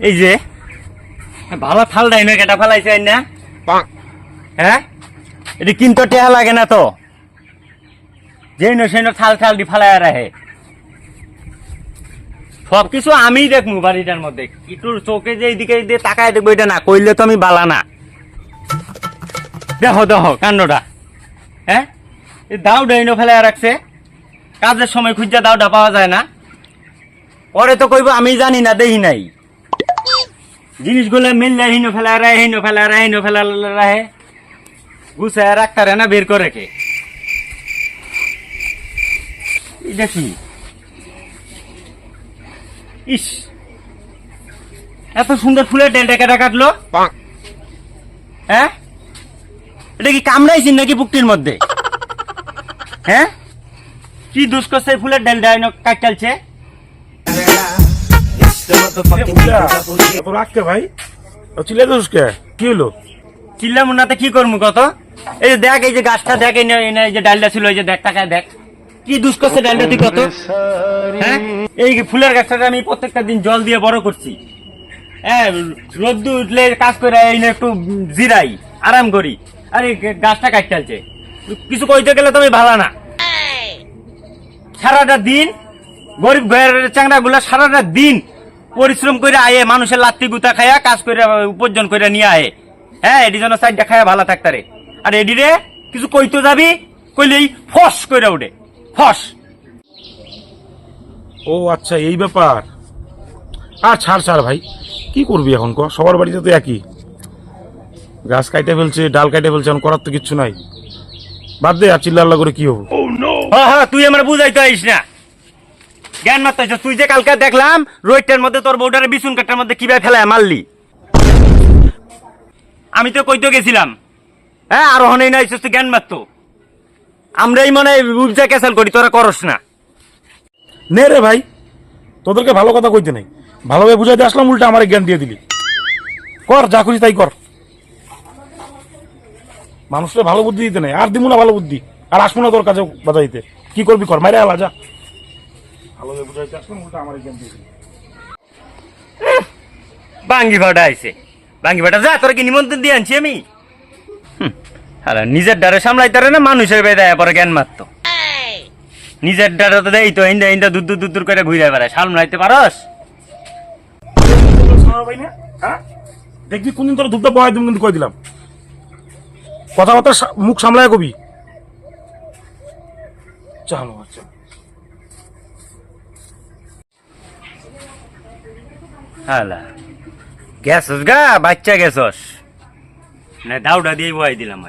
এই যে ভালো থাল দেয় না, কেটা ফেলাইছে না? হ্যাঁ, এটা কিন্তু টেহা লাগে না তো, যে থাল থাল দি ফেলাই রাখে। সবকিছু আমি দেখবো বাড়িটার মধ্যে, একটু চোখে যে এইদিকে দিয়ে তাকায় দেখবো, এটা না কইলে তো আমি বালা না। দেখো দেখো কাণ্ডটা, হ্যাঁ, দাউডা এনে ফেলাই রাখছে, কাজের সময় খুঁজা দাউডা পাওয়া যায় না। পরে তো কইব আমি জানি না, দেখি নাই। জিনিসগুলো মিললে হিনো ফেলা রাহে, হিনো ফেলা রাহে, হিনো ফেলা রাহে, গুছায় রাখতারে না, বের করে কে। এটা কি? ইস, এত সুন্দর ফুলের ডেলটা কেটে কাটলো। হ্যাঁ, এটা কি কামড়াইছিস নাকি বুকটির মধ্যে? হ্যাঁ, কি দুষ করছে ফুলের ডেলটা কাটছে? ভাই কি হলো? চিল্লাম না তো কি করবো কত? এই যে দেখ, এই যে গাছটা দেখ, এই যে ডালটা ছিল, এই যে দেখ, টাকায় দেখ কি দুষ করছে ডালটা তুই কত। হ্যাঁ, এই ফুলের গাছটাকে আমি প্রত্যেকটা দিন জল দিয়ে বড় করছি। হ্যাঁ, রোদ্দু উঠলে কাজ করে এই না একটু জিরাই, আরাম করি, আর এই গাছটা কাটতে কিছু কইতে গেলে তুমি ভালো না। সারাটা দিন গরিব ঘরের চাংড়া গুলা সারাটা দিন পরিশ্রম করে আয়ে, মানুষের লাত্তি গুতা খায়া কাজ করে উপার্জন করে নিয়ে আয়ে। হ্যাঁ, এটি জন্য সাইডটা খায়া ভালো থাকতারে, আর এডি রে কিছু কইতে যাবি, কইলেই ফস করে উঠে, ফস। ও আচ্ছা, এই ব্যাপার। আর ছাড় ছাড় ভাই, কি করবি এখন ক? সবার বাড়িতে তো একই, গাছ কাইটে ফেলছে, ডাল কাইটে ফেলছে, এখন করার তো কিচ্ছু নাই। বাদ দে, আর চিল্লা আল্লাহ করে কি হবো? হ্যাঁ, তুই আমার বুঝাইতে আইস না, জ্ঞান মারতেছ। তুই যে কালকে দেখলাম রোহিতটার মধ্যে তোর বউটারে বিছুন কাটার মধ্যে কিভাবে ফেলায় মারলি, আমি তো কইতে গেছিলাম। হ্যাঁ, আর হনেই না তুই জ্ঞান মারতো, আমরাই মনে বুঝা ক্যান্সেল করি, তোরা করস না। নে রে ভাই, তোদেরকে ভালো কথা কইতে নাই, ভালোভাবে বুঝাইতে আসলাম, উল্টা আমার জ্ঞান দিয়ে দিলি। কর যা খুশি তাই কর, মানুষকে ভালো বুদ্ধি দিতে নাই। আর দিমু না ভালো বুদ্ধি, আর আসবো না তোর কাছে বাজাইতে। কি করবি কর, মাইরে আলা যা। ভালোভাবে বুঝাইতে আসলাম, উল্টা আমার জ্ঞান দিয়ে দিলি। বাঙ্গি ভাড়া আইছে, বাঙ্গি ভাড়া যা, তোরা কি নিমন্ত্রণ দিয়ে আনছি আমি? নিজের দ্বারা সামলাইতারে না, মানুষের বেদায় পরে জ্ঞান মারতো। নিজের দ্বারা তো দেই তো ইন্দা ইন্দা দূর দূর দূর করে ঘুরে বেড়ায়, সামলাইতে পারস? দেখবি কোনদিন তোর ধূপটা বহাই তুমি, কিন্তু কই দিলাম, কথাবার্তা মুখ সামলায় কবি। চলো আচ্ছা, হালা গেছস গা, বাচ্চা গেছস না, দাউডা দিয়ে বহাই দিলাম।